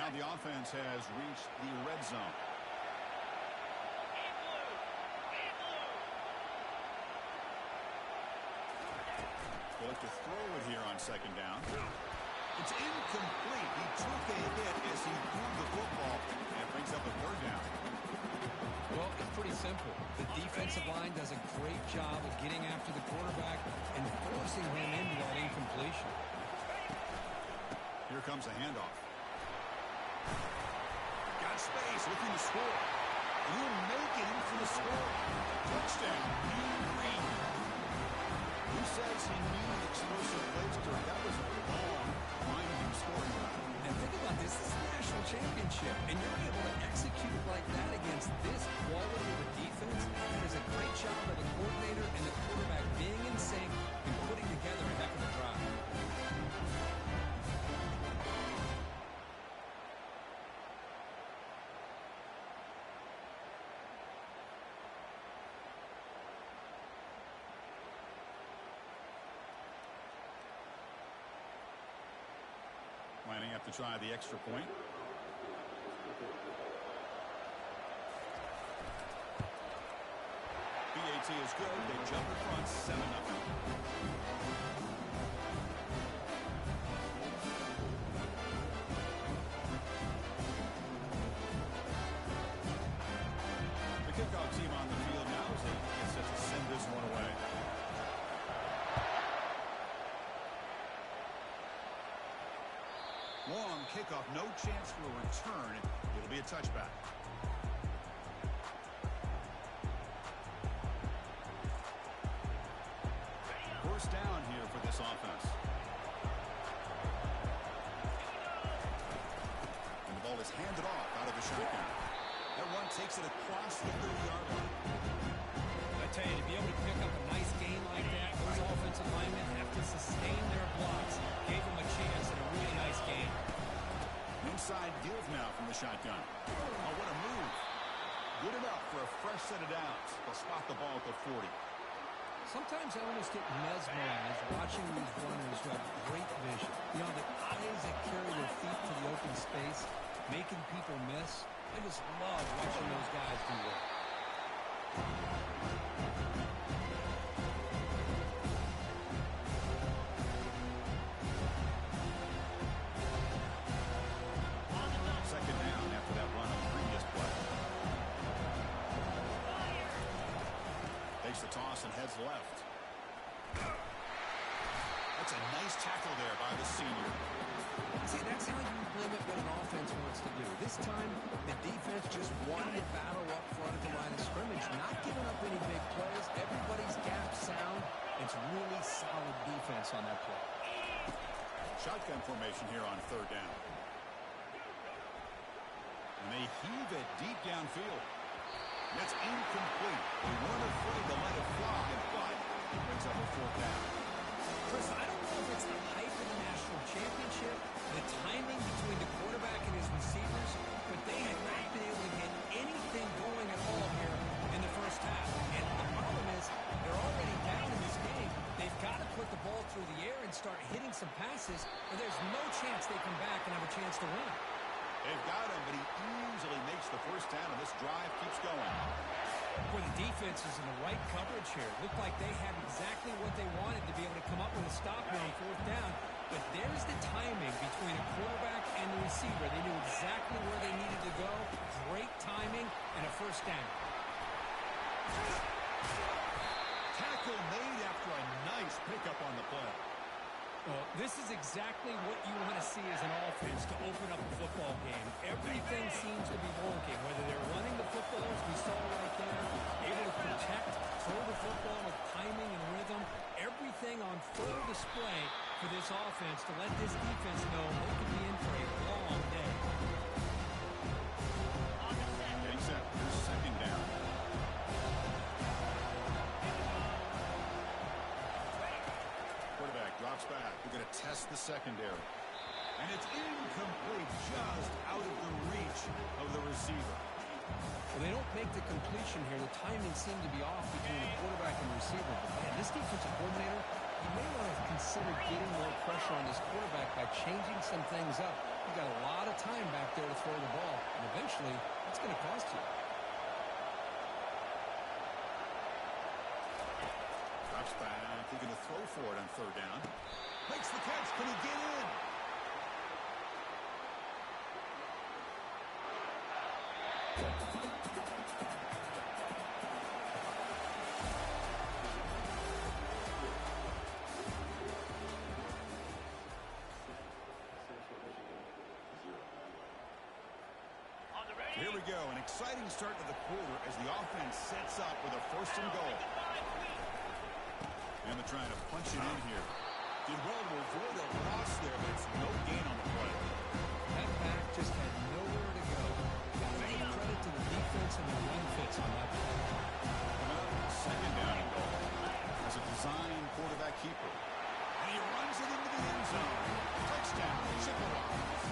Now the offense has reached the red zone. They look to throw it here on second down. It's incomplete. He took a hit as he threw the football and brings up a third down. Well, it's pretty simple. The defensive line does a great job of getting after the quarterback and forcing him into that incompletion. Here comes a handoff. Got space, looking to score. Will make it in for the score. Touchdown, Mean Green. Who says he needed explosive plays during? That was a long, winding scoring run. And think about this. This is a national championship, and you're able to execute like that against this quality of a defense. That is a great job by the coordinator and the quarterback being in sync and putting together a heck of a drive. Lining up to try the extra point. BAT is good. They jump in front 7-0. The kickoff team on the field now as they get set to send this one away. Long kickoff, no chance for a return. It'll be a touchback. First down here for this offense. And the ball is handed off out of the shotgun. That run takes it across the 30-yard line. I tell you, to be able to pick up a nice game like that, those offensive linemen have to sustain their blocks. Gave them a chance in a really nice game. Inside give now from the shotgun. Oh, what a move. Good enough for a fresh set of downs. They'll spot the ball at the 40. Sometimes I almost get mesmerized watching these runners who have great vision. You know, the eyes that carry their feet to the open space, making people miss. I just love watching those guys do that. Second down after that run on the previous play. Takes the toss and heads left. That's a nice tackle there by the senior. See, that's how you limit what an offense wants to do. This time, the defense just wanted to battle up front at the line of scrimmage, not giving up any big plays. Everybody's gap sound. It's really solid defense on that play. Shotgun formation here on third down. And they heave it deep downfield. That's incomplete. They weren't afraid to let it fly, but it brings up a fourth down. Chris, I don't know if it's the hype of the national championship, the timing between the quarterback and his receivers, but they have not been able to get anything going at all here in the first half. And the problem is they're already down in this game. They've got to put the ball through the air and start hitting some passes, or there's no chance they come back and have a chance to win. They've got him, but he easily makes the first down, and this drive keeps going. Boy, the defense is in the right coverage here. Looked like they had exactly what they wanted to be able to come up with a stop here on fourth down. But there's the timing between a quarterback and the receiver. They knew exactly where they needed to go. Great timing and a first down. Tackle made after a nice pickup on the play. Well, this is exactly what you want to see as an offense to open up a football game. Everything seems to be working, whether they're running the football, as we saw right there, able to protect, throw the football with timing and rhythm. Everything on full display for this offense to let this defense know they can be in for a long day. Getting set. Here's second down. Quarterback drops back. We're going to test the secondary. And it's incomplete, just out of the reach of the receiver. Well, they don't make the completion here. The timing seemed to be off between the quarterback and the receiver. But man, this defensive coordinator, he may want to consider getting more pressure on this quarterback by changing some things up. You've got a lot of time back there to throw the ball, and eventually it's going to cost you. Drops back, he's going to throw for it on third down. Makes the catch. Can he get in? Here we go, an exciting start to the quarter as the offense sets up with a 1st and goal. And they're trying to punch it in here. Did well to avoid a loss there, but it's no gain on the play. That back just had nowhere to go. Got to give credit to the defense and the run fits on that play. Coming up, 2nd down and goal. As a design quarterback keeper. And he runs it into the end zone. Touchdown, Chippewas.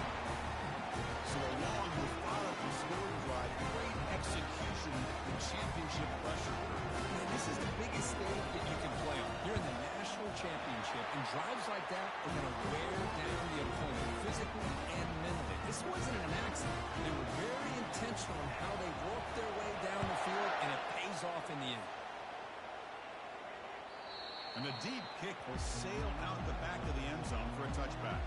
So along with fire for scoring drive, great execution in championship pressure. Man, this is the biggest stage that you can play on. You're in the national championship, and drives like that are going to wear down the opponent physically and mentally. This wasn't an accident. They were very intentional in how they worked their way down the field, and it pays off in the end. And the deep kick will sail out the back of the end zone for a touchback.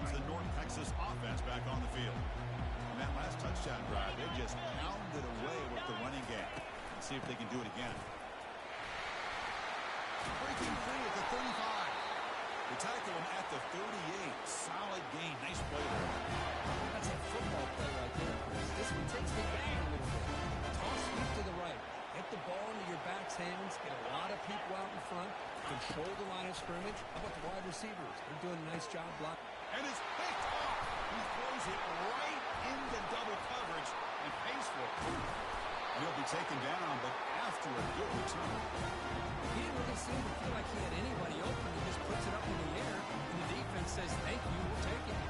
The North Texas offense back on the field. And that last touchdown drive, they just pounded away with the running game. Let's see if they can do it again. Breaking free at the 35. They tackle him at the 38. Solid gain. Nice play there. That's a football play right there, Chris. This one takes the game a little bit. Toss sweep to the right. Get the ball into your back's hands. Get a lot of people out in front. Control the line of scrimmage. How about the wide receivers? They're doing a nice job blocking. And it's picked off. He throws it right into double coverage and pays for it. And he'll be taken down, but after a good return. He didn't really seem to feel like he had anybody open. He just puts it up in the air, and the defense says, thank you, we'll take it.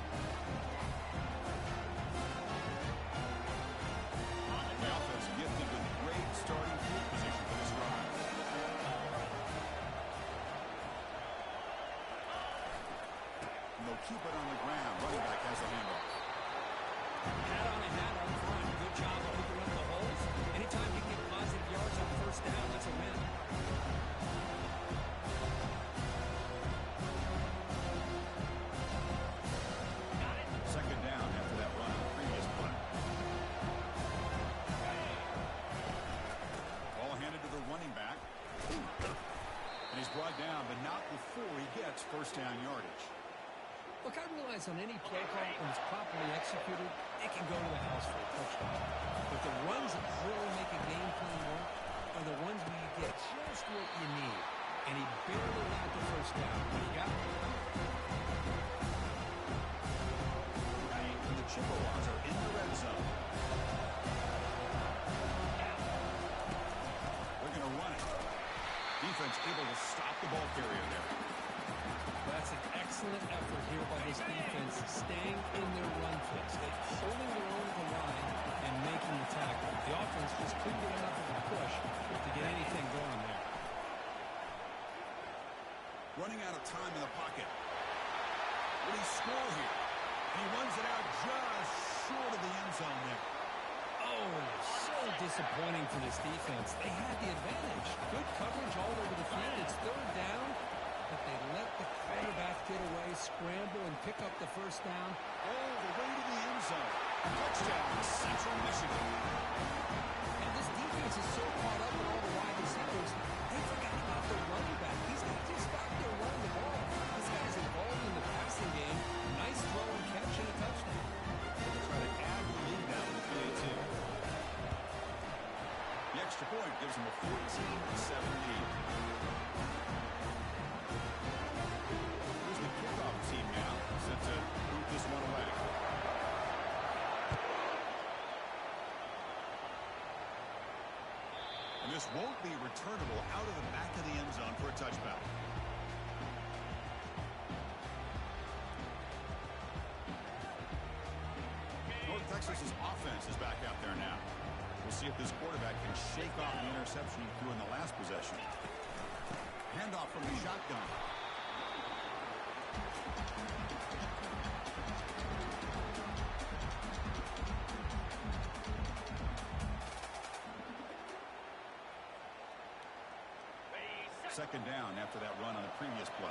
The offense gifted with great starting field position for this drive. And they'll keep it on the ground. Running back has the handoff. Hat on a hat up front. Good job of opening up the holes. Anytime you get positive yards on 1st down, that's a win. Second down after that run on the previous play. Ball handed to the running back. And he's brought down, but not before he gets 1st down yardage. Look, I realize on any play call, when it's properly executed, it can go to the house for a touchdown. But the runs that really make a game plan work are the ones where you get just what you need. And he barely got the 1st down, but he got it. And the Chippewas are in the red zone. They're going to run it. Defense able to stop the ball carrier there. That's an excellent effort here by this defense, staying in their run fits. They're holding their own at the line and making the tackle. The offense just couldn't get enough of a push to get anything going there. Running out of time in the pocket. Will he score here? He runs it out just short of the end zone there. Oh, so disappointing for this defense. They had the advantage. Good coverage all over the field. It's 3rd down, but they let the quarterback get away, scramble, and pick up the 1st down. All the way to the end zone. Touchdown, Central Michigan. And this defense is so caught up with all the wide receivers, they forgot about the running back. He's not just back there running the ball. This guy's involved in the passing game. Nice throw and catch and a touchdown. They'll try to add the lead now to the PAT. The extra point gives them a 14-7 lead. Here's the kickoff team now, set to boot this one away. And this won't be returnable out of the back of the end zone for a touchback. North Texas's offense is back out there now. We'll see if this quarterback can shake off the interception he threw in the last possession. Handoff from the shotgun. Second down after that run on the previous play.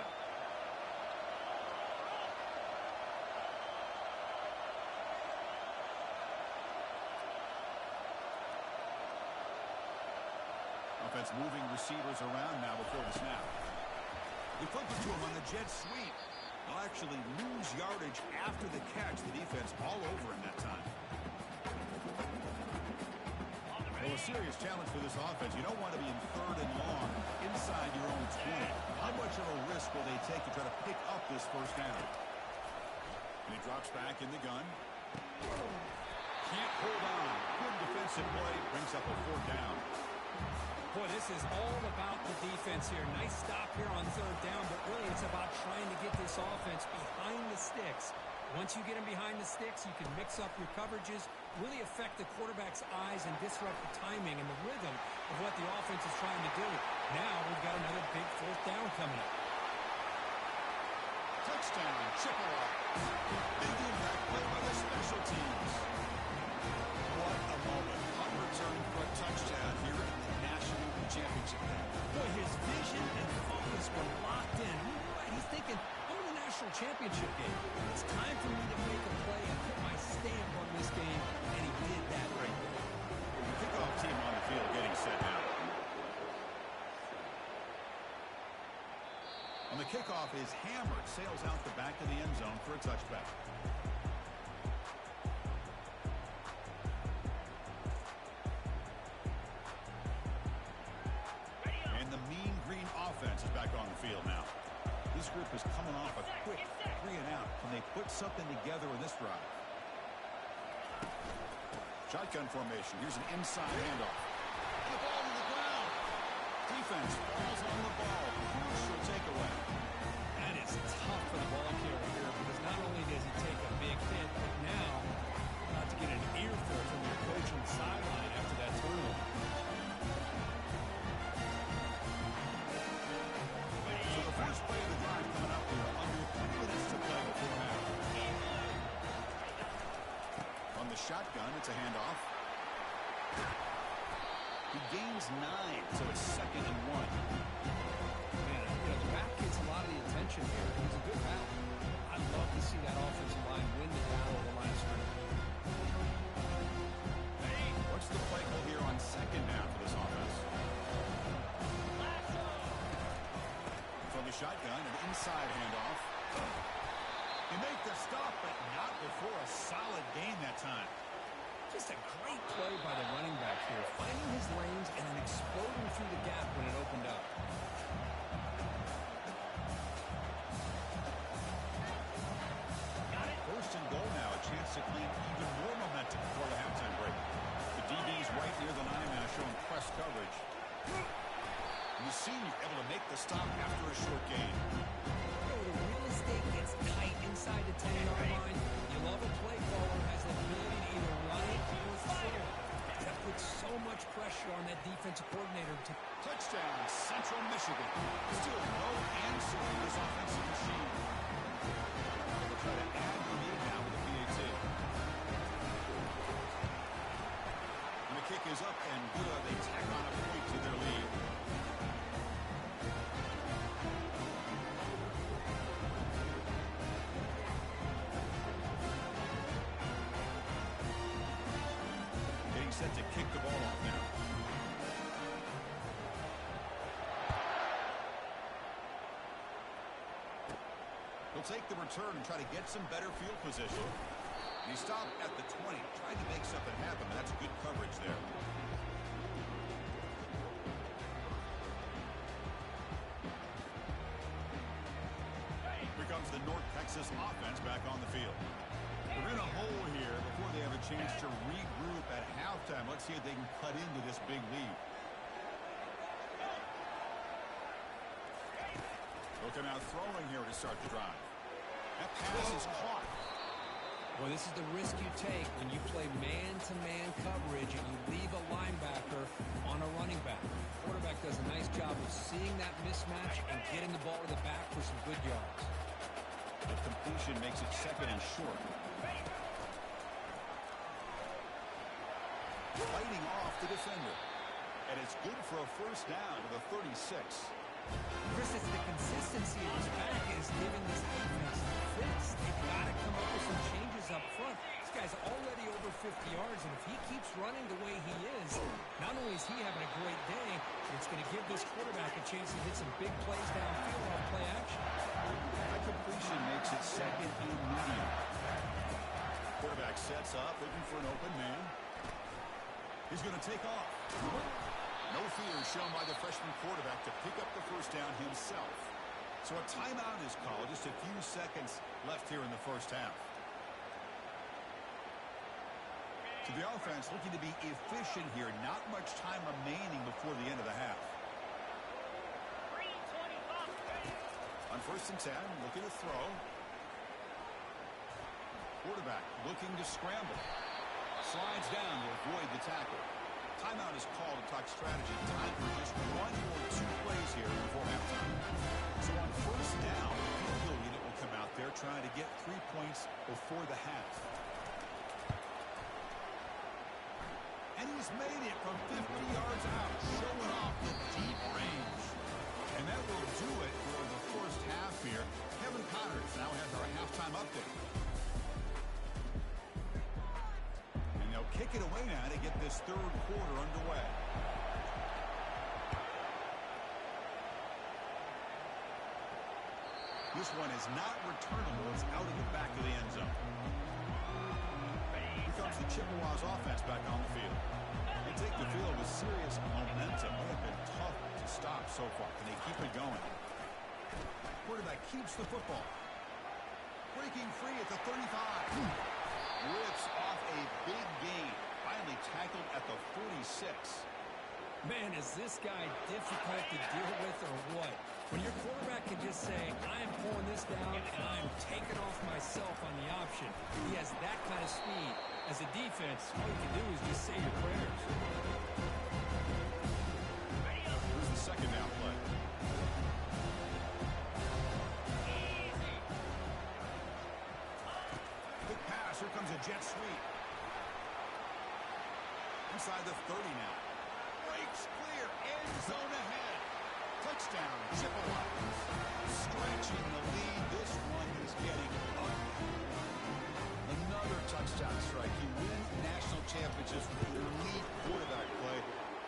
Offense moving receivers around now before the snap. We flip it to him on the jet sweep. They'll actually lose yardage after the catch. The defense all over him that time. Well, a serious challenge for this offense. You don't want to be in third and long inside your own 20. How much of a risk will they take to try to pick up this first down? And he drops back in the gun. Can't hold on. Good defensive play. Brings up a fourth down. Boy, this is all about the defense here. Nice stop here on third down, but really it's about trying to get this offense behind the sticks. Once you get them behind the sticks, you can mix up your coverages, really affect the quarterback's eyes and disrupt the timing and the rhythm of what the offense is trying to do. Now we've got another big fourth down coming up. Touchdown, Chippewa. Big impact play by the special teams. What a moment. Punt return for a touchdown here in the national championship game. Boy, his vision and focus were locked in. Right, he's thinking, I'm in the national championship game. It's time for me to make a play and put my stamp on this game, and he did that right there. The kickoff team on the field getting set now. On the kickoff is hammered, sails out the back of the end zone for a touchback. And the mean green offense is back on the field now. This group is coming off a quick 3 and out. Can they put something together in this drive? Shotgun formation. Here's an inside handoff. The ball to the ground. Defense falls on the ball. Crucial takeaway. That is tough for the ball carrier here because not only does he take a big hit, but now about to get an earful from your coach on the sideline after that turnover. So the first play of the drive coming up here. Under 3 minutes to play before half. On the shotgun, it's a handoff. He gains 9, so it's 2nd and 1. Man, the back gets a lot of the attention here. He's a good back. I'd love to see that offensive line win the battle of the line of scrimmage. What's the play call here on 2nd down for this offense? From the shotgun, an inside handoff. They make the stop, but not before a solid gain that time. Just a great play by the running back here, finding his lanes and then exploding through the gap when it opened up. First and goal now, a chance to claim even more momentum before the halftime break. The DB's right near the line now showing press coverage. And the senior able to make the stop after a short gain. The real estate gets tight inside the 10-yard line. You love a play caller who has the ability to either run it or throw it. That puts so much pressure on that defensive coordinator to... Touchdown, Central Michigan. Still no answer to this offensive machine. They'll try to add the lead now with the PAT. And the kick is up and good. They tack on a point to their lead. Set to kick the ball off now. He'll take the return and try to get some better field position. He stopped at the 20, tried to make something happen, but that's good coverage there. Here comes the North Texas offense back on the field. They're in a hole here before they have a chance to regroup at halftime. Let's see if they can cut into this big lead. They'll come out throwing here to start the drive. That pass is caught. Well, this is the risk you take when you play man-to-man coverage and you leave a linebacker on a running back. The quarterback does a nice job of seeing that mismatch and getting the ball to the back for some good yards. The completion makes it second and short. Fighting off the defender. And it's good for a first down to the 36. Chris, it's the consistency of his back is giving this defense fits. They've got to come up with some changes up front. This guy's already over 50 yards, and if he keeps running the way he is, not only is he having a great day, but it's going to give this quarterback a chance to hit some big plays downfield on play action. That completion makes it second and medium. Quarterback sets up, looking for an open man. He's going to take off. No fear shown by the freshman quarterback to pick up the first down himself. So a timeout is called. Just a few seconds left here in the first half. So the offense looking to be efficient here. Not much time remaining before the end of the half. On 1st and 10, looking to throw. Quarterback looking to scramble. Slides down to avoid the tackle. Timeout is called to talk strategy. Time for just one or two plays here before halftime. So on 1st down, the field goal unit will come out there trying to get 3 points before the half. And he's made it from 50 yards out, showing off the deep range. And that will do it for the first half here. Kevin Connors now has our halftime update. Kick it away now to get this third quarter underway. This one is not returnable. It's out of the back of the end zone. Here comes the Chippewas offense back on the field. They take the field with serious momentum. They have been tough to stop so far. Can they keep it going? Quarterback keeps the football. Breaking free at the 35. Rips off a big gain. Finally tackled at the 46. Man, is this guy difficult to deal with or what? When your quarterback can just say, I am pulling this down and I am taking off myself on the option. He has that kind of speed. As a defense, all you can do is just say your prayers. Here's the second down play. Here comes a jet sweep. Inside the 30 now. Breaks clear. End zone ahead. Touchdown, Chippewas. Stretching the lead. This one is getting ugly. Another touchdown strike. You win national championships with elite quarterback play.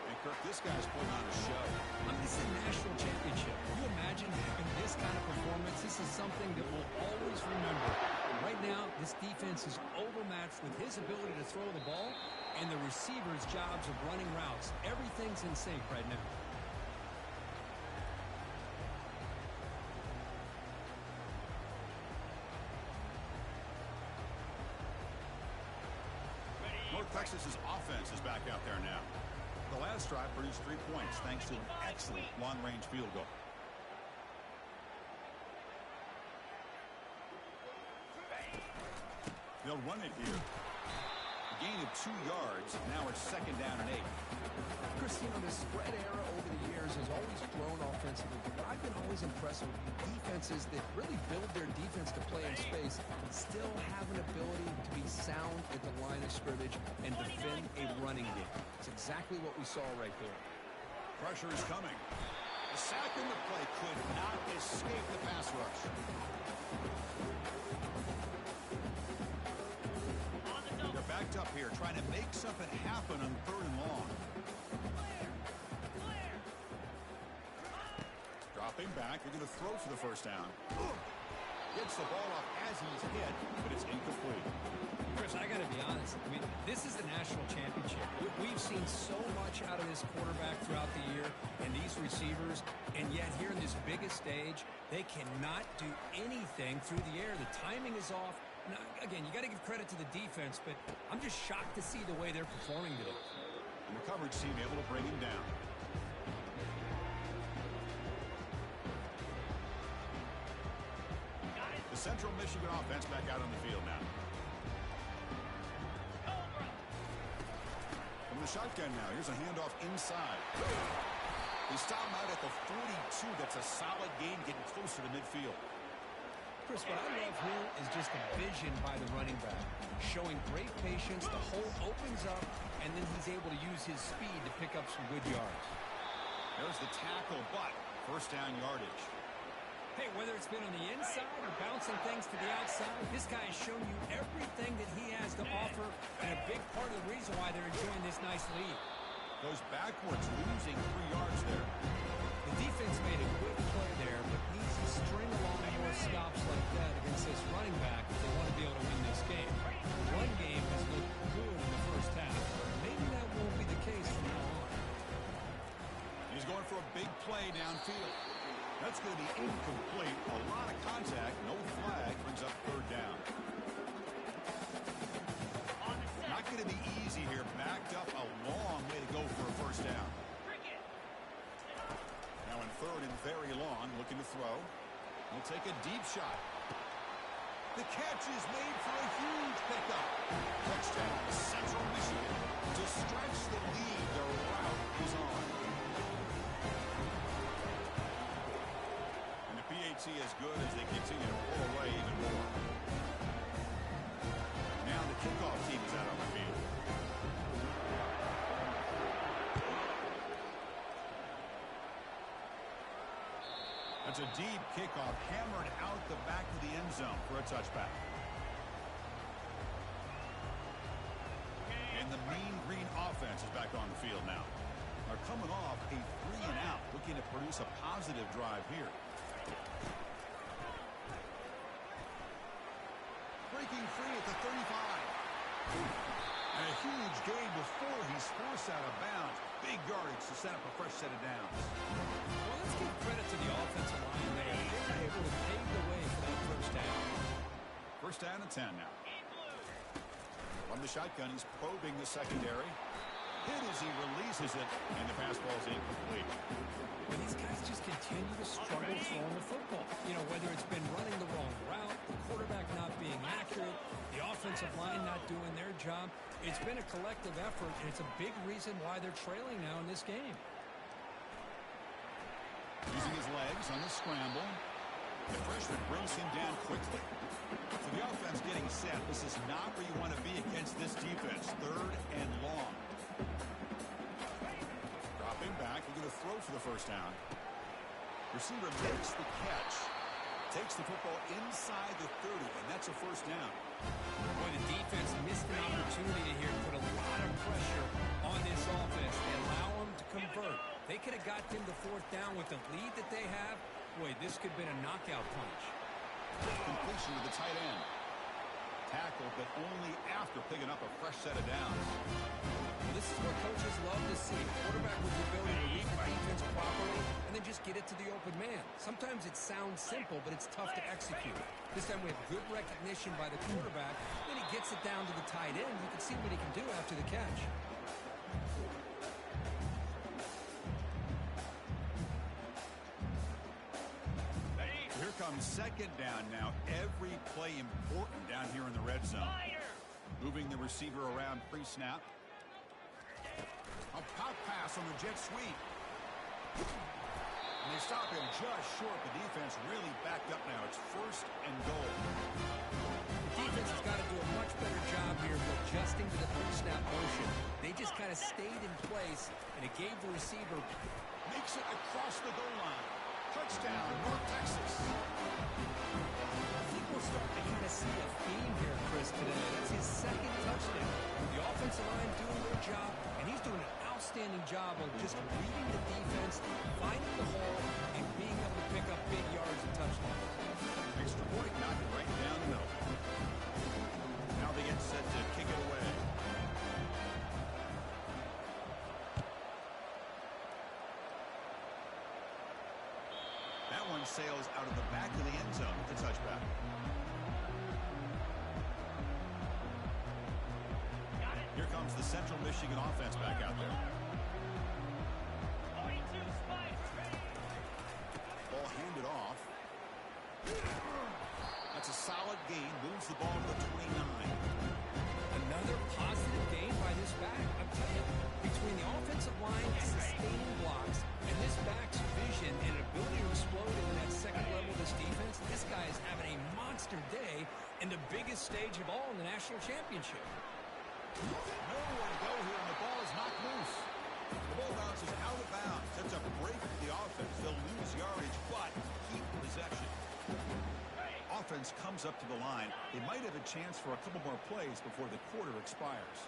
And Kirk, this guy's putting on a show. I mean, this is a national championship. Can you imagine having this kind of performance? This is something that we'll always remember. Right now, this defense is overmatched with his ability to throw the ball and the receivers' jobs of running routes. Everything's in sync right now. North Texas's offense is back out there now. The last drive produced 3 points thanks to an excellent long-range field goal. They'll run it here. A gain of 2 yards. Now it's 2nd down and 8. Chris, you know, the spread era over the years has always grown offensively, but I've been always impressed with defenses that really build their defense to play in space and still have an ability to be sound at the line of scrimmage and defend a running game. It's exactly what we saw right there. Pressure is coming. The sack in the play could not escape the pass rush. They're backed up here, trying to make something happen on 3rd and long. Dropping back, they're going to throw for the first down. Gets the ball off as he's hit, but it's incomplete. Chris, I got to be honest. I mean, this is the national championship. We've seen so much out of this quarterback throughout the year and these receivers, and yet here in this biggest stage, they cannot do anything through the air. The timing is off. Now, again, you got to give credit to the defense, but I'm just shocked to see the way they're performing today. And the coverage team able to bring him down. The Central Michigan offense back out on the field now. the shotgun now. Here's a handoff inside. They stop him out at the 42. That's a solid gain, getting closer to midfield. Chris, what I love here is just the vision by the running back. Showing great patience, the hole opens up, and then he's able to use his speed to pick up some good yards. There's the tackle, but first down yardage. Hey, whether it's been on the inside or bouncing things to the outside, this guy has shown you everything that he has to offer, and a big part of the reason why they're enjoying this nice lead. Goes backwards, losing 3 yards there. The defense made a good play there, but needs to string along more stops like that against this running back if they want to be able to win this game. The run game has looked good in the first half. Maybe that won't be the case from now on. He's going for a big play downfield. That's going to be incomplete. A lot of contact, no flag, brings up third down. Not going to be easy here. Backed up a long way to go for a first down. Now in third and very long, looking to throw. He'll take a deep shot. The catch is made for a huge pickup. Touchdown, Central Michigan. To stretch the lead, the route is on. And the PAT as good as they continue to pull away even more. Now the kickoff team is out on the field. That's a deep kickoff, hammered out the back of the end zone for a touchback. And the Mean Green offense is back on the field now. They're coming off a 3-and-out, looking to produce a positive drive here. Breaking free at the 35. And a huge gain before he's forced out of bounds. Big yardage to set up a fresh set of downs. Well, let's give credit to the offensive line there. They were able to pave the way for that first down. First down and 10 now. From the shotgun, he's probing the secondary. Hit as he releases it, and the pass ball is incomplete. But these guys just continue to struggle throwing the football. You know, whether it's been running the wrong route, the quarterback not being accurate, the offensive line not doing their job. It's been a collective effort, and it's a big reason why they're trailing now in this game. Using his legs on the scramble. The freshman brings him down quickly. So the offense getting set. This is not where you want to be against this defense. Third and long. Dropping back. We're going to throw for the first down. Receiver makes the catch. Takes the football inside the 30, and that's a first down. Boy, the defense missed an opportunity here to put a lot of pressure on this offense. They allow them to convert. They could have got them to fourth down with the lead that they have. Boy, this could have been a knockout punch. Completion to the tight end. Tackled, but only after picking up a fresh set of downs. Well, this is what coaches love to see. A quarterback with the ability to read the defense properly and then just get it to the open man. Sometimes it sounds simple, but it's tough to execute. This time we have good recognition by the quarterback. Then he gets it down to the tight end. You can see what he can do after the catch. Here comes second down now. Every play important down here in the red zone. Moving the receiver around pre-snap. A pop pass on the jet sweep. And they stop him just short. The defense really backed up now. It's first and goal. The defense has got to do a much better job here of adjusting to the pre-snap motion. They just kind of stayed in place, and it gave the receiver. Makes it across the goal line. Touchdown, North Texas. I think we're starting to kind of see a theme here, Chris, today. That's his second touchdown. The offensive line doing their job, and he's doing an outstanding job of just reading the defense, finding the hole, and being able to pick up big yards and touchdowns. Extra point knocked right down the middle. Now they get set to kick it away. That one sails out of the back of the end zone with the touchback. Here comes the Central Michigan offense back out there. Ball handed off. That's a solid gain. Moves the ball to the 29. Another positive gain by this back. I'm telling you, and the biggest stage of all in the national championship. Nowhere to go here, and the ball is knocked loose. The ball bounces out of bounds. That's a break for the offense. They'll lose yardage, but keep possession. Offense comes up to the line. They might have a chance for a couple more plays before the quarter expires.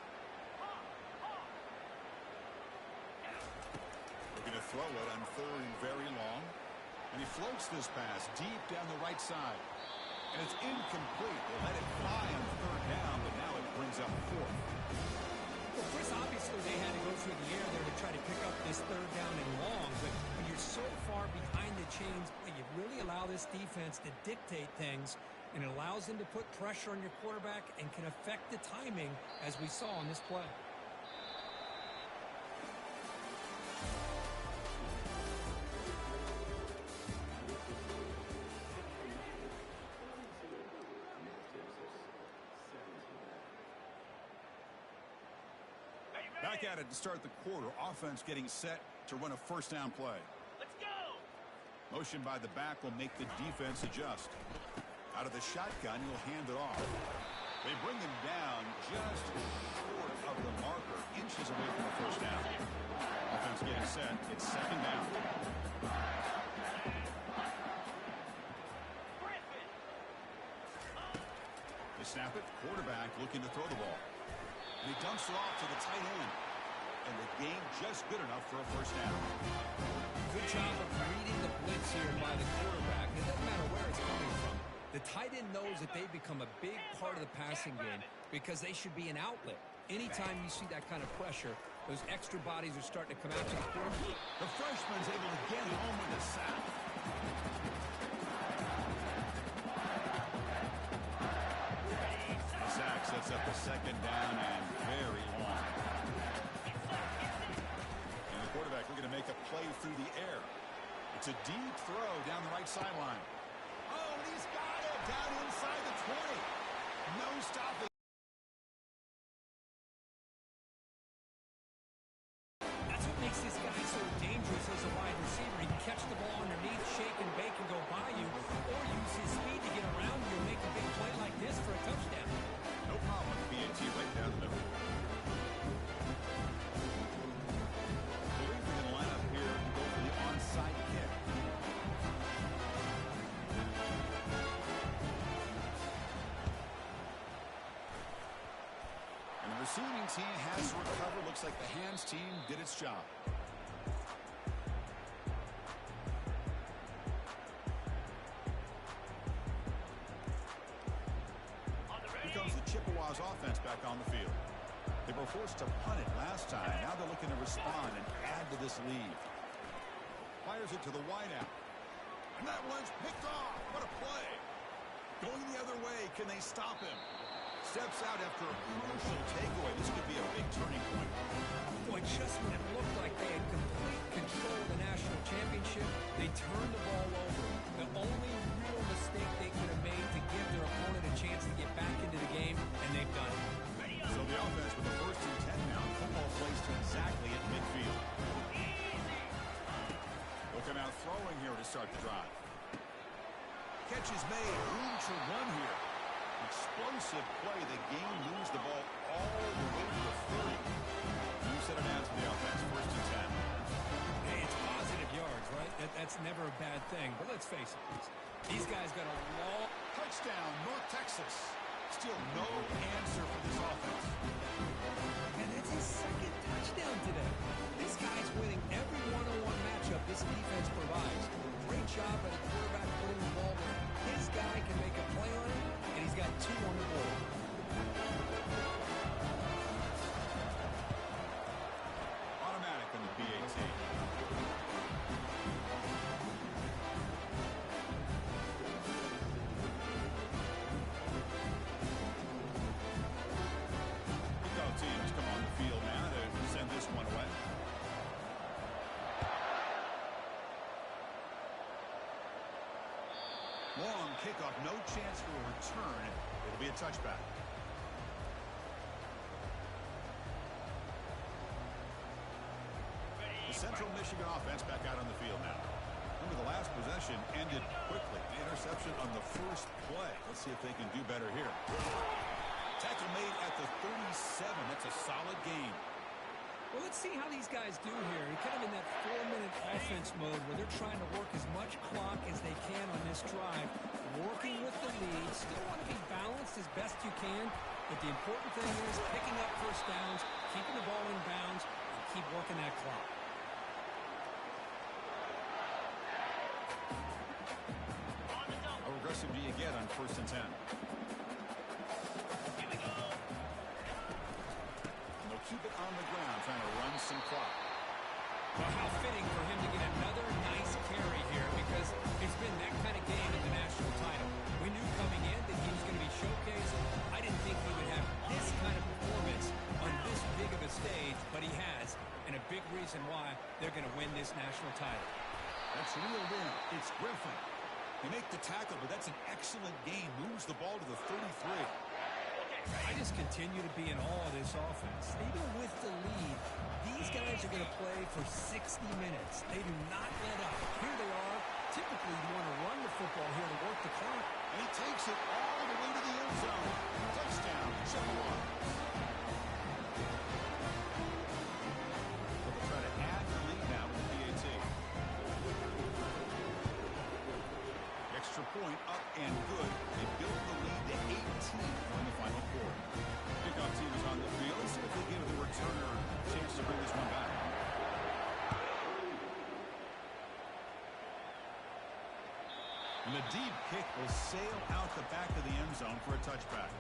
Looking to throw it on 3rd and very long. And he floats this pass deep down the right side. And it's incomplete. They let it fly on 3rd down, but now it brings up 4th. Well, Chris, obviously they had to go through the air there to try to pick up this 3rd down and long, but when you're so far behind the chains, you really allow this defense to dictate things, and it allows them to put pressure on your quarterback and can affect the timing, as we saw on this play. Back at it to start the quarter. Offense getting set to run a 1st down play. Let's go! Motion by the back will make the defense adjust. Out of the shotgun, he'll hand it off. They bring him down just short of the marker, inches away from the 1st down. Offense getting set. It's 2nd down. They snap it. Quarterback looking to throw the ball. And he dumps it off to the tight end. And the game just good enough for a 1st down. Good job of reading the blitz here by the quarterback. It doesn't matter where it's coming from. The tight end knows that they become a big part of the passing game because they should be an outlet. Anytime you see that kind of pressure, those extra bodies are starting to come out to the quarterback. The freshman's able to get home with a sack. The sack sets up the 2nd down and very long. And the quarterback looking to make a play through the air. It's a deep throw down the right sideline. Oh, and he's got it down inside the 20. No stopping. That's what makes this guy so dangerous as a wide receiver. He can catch the ball underneath, shake and bake and go by you, or use his speed to get around you and make a big play like this for a touchdown. No problem with BAT right down the middle. I believe they're going to line up here and go for the onside kick. And the receiving team has to recover. Looks like the hands team did its job. Here comes the Chippewas offense back on the field. They were forced to punt it last time. Now they're looking to respond and add to this lead. Fires it to the wideout. And that one's picked off. What a play. Going the other way. Can they stop him? Steps out after a crucial takeaway. This could be a big turning point. Boy, just when it looked like they had complete control of the national championship, they turned the ball over. The only real mistake they could have made to give their opponent a chance to get back into the game, and they've done it. So the offense with the 1st and 10 now. Football placed exactly at midfield. Looking out throwing here to start the drive. Catch is made. Room to run here. Explosive play. The game moves the ball all the way to the 30. You set it down to the offense. 1st and 10. Hey, it's positive yards, right? That's never a bad thing. But let's face it, these guys got a long Touchdown, North Texas. Still no answer for this offense. and that's his 2nd touchdown today. This guy's winning every one-on-one matchup this defense provides. Great job by the quarterback putting the ball where his guy can make a play on it, and he's got 2 on the board. Automatic on the BAT. Both teams come on the field now to send this one away. Long kickoff, no chance for a return. It'll be a touchback. The Central Michigan offense back out on the field now. Remember, the last possession ended quickly. The interception on the first play. Let's see if they can do better here. Tackle made at the 37. That's a solid gain. Well, let's see how these guys do here. You're kind of in that 4-minute offense mode where they're trying to work as much clock as they can on this drive, working with the lead. Still want to be balanced as best you can, but the important thing is picking up first downs, keeping the ball in bounds, and keep working that clock. How aggressive do you get on 1st and 10? Keep it on the ground, trying to run some clock. Well, how fitting for him to get another nice carry here, because it's been that kind of game at the national title. We knew coming in that he was going to be showcased. I didn't think he would have this kind of performance on this big of a stage, but he has, and a big reason why they're going to win this national title. That's reeled in. It's Griffin. They make the tackle, but that's an excellent gain. Moves the ball to the 33. I just continue to be in awe of this offense. Even with the lead, these guys are going to play for 60 minutes. They do not let up. Here they are. Typically, you want to run the football here to work the clock. And he takes it all the way to the end zone. Touchdown, Chippewa. They'll try to add the lead now with the PAT. Extra point up and good. They build the lead to 18 in the final quarter. Kickoff team is on the field. Let's see if they give the returner a chance to bring this one back. And the deep kick will sail out the back of the end zone for a touchback.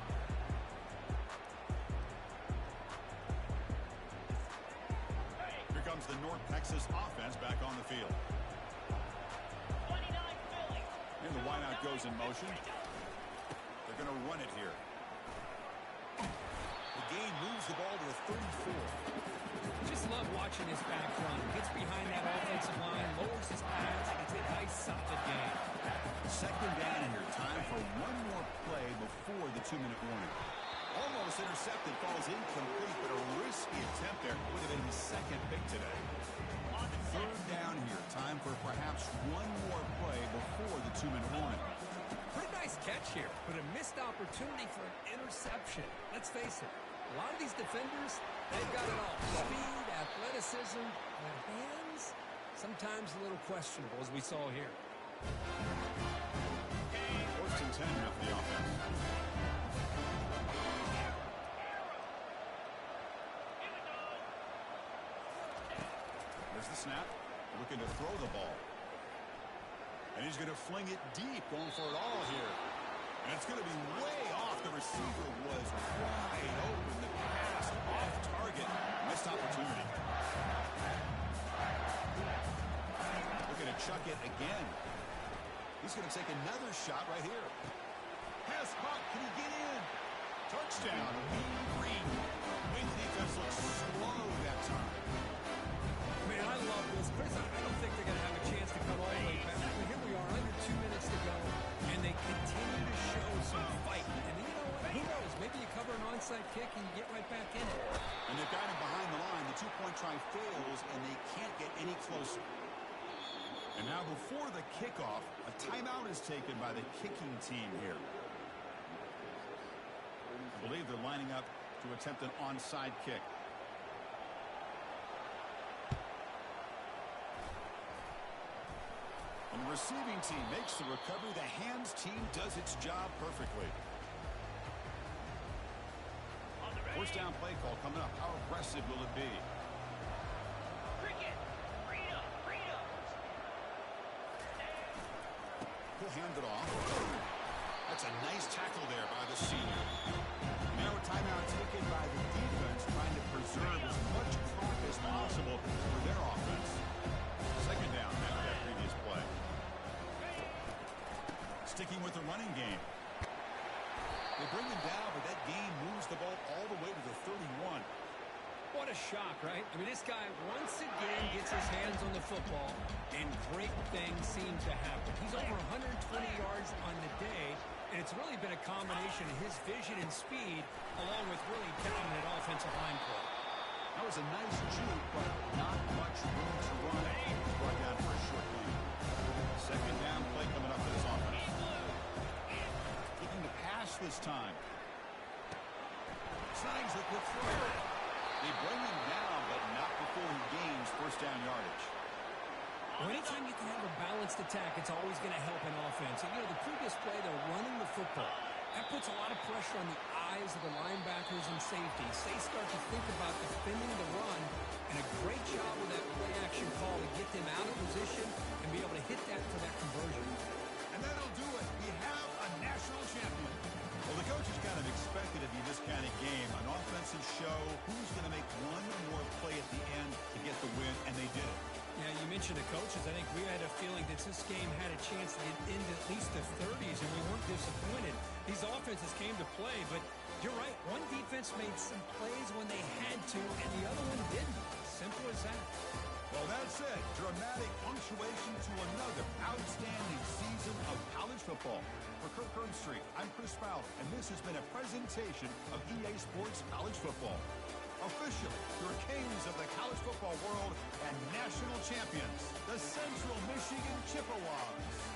Here comes the North Texas offense back on the field. And the wideout goes in motion. They're going to run it here. The gain moves the ball to the 34. Just love watching this back run. Gets behind that offensive line, lowers his pads, and it's a nice, solid gain. 2nd down here. Time for one more play before the 2-minute warning. Almost intercepted. Falls incomplete, but a risky attempt there. Would have been his 2nd pick today. 3rd down here. Time for perhaps one more play before the 2-minute warning. Pretty nice catch here, but a missed opportunity for an interception. Let's face it, a lot of these defenders, they've got it all. Speed, athleticism, their hands, sometimes a little questionable, as we saw here. 1st and 10 here for the offense. There's the snap. Looking to throw the ball. And he's going to fling it deep, going for it all here. And it's going to be way off. The receiver was wide open. The pass off target. Missed opportunity. Looking to chuck it again. He's going to take another shot right here. Pass caught. Can he get in? Touchdown. Green. Wayne defense looks slow that time. Man, I love this. Chris, I don't think they're going to have a chance to come all the way back. But here we are, under 2 minutes to go, and they continue to show some fight. And you know what? Who knows? Maybe you cover an onside kick and you get right back in it. And they've got him behind the line. The 2-point try fails, and they can't get any closer. And now before the kickoff, a timeout is taken by the kicking team here. I believe they're lining up to attempt an onside kick. And the receiving team makes the recovery. The hands team does its job perfectly. 1st down play call coming up. How aggressive will it be? He'll hand it off. That's a nice tackle there by the senior. Now a timeout taken by the defense, trying to preserve as much clock as possible for their offense. 2nd down after that previous play. Sticking with the running game. They bring him down, but that gain moves the ball all the way to the 31. What a shock, right? I mean, this guy once again gets his hands on the football, and great things seem to happen. He's over 120 yards on the day, and it's really been a combination of his vision and speed, along with really dominant offensive line play. That was a nice juke, but not much room to run. He's brought down for a short gain. Second down play coming up for this offense. Looking to pass this time. Signs it with throw. They bring him down, but not before he gains first down yardage. Well, anytime you can have a balanced attack, it's always going to help an offense. And, the previous play, they're running the football. That puts a lot of pressure on the eyes of the linebackers and safeties. They start to think about defending the run, and a great job with that play-action call to get them out of position and be able to hit that for that conversion. And that'll do it. We have a national champion. Well, the coaches kind of expected it to be this kind of game, an offensive show. Who's going to make one more play at the end to get the win, and they did it. Yeah, you mentioned the coaches. I think we had a feeling that this game had a chance to get into at least the 30s, and we weren't disappointed. These offenses came to play, but you're right. One defense made some plays when they had to, and the other one didn't. Simple as that. Well, that's it. Dramatic punctuation to another outstanding season of college football. For Kirk Herbstreit, I'm Chris Fowler, and this has been a presentation of EA Sports College Football. Officially, your kings of the college football world and national champions, the Central Michigan Chippewas.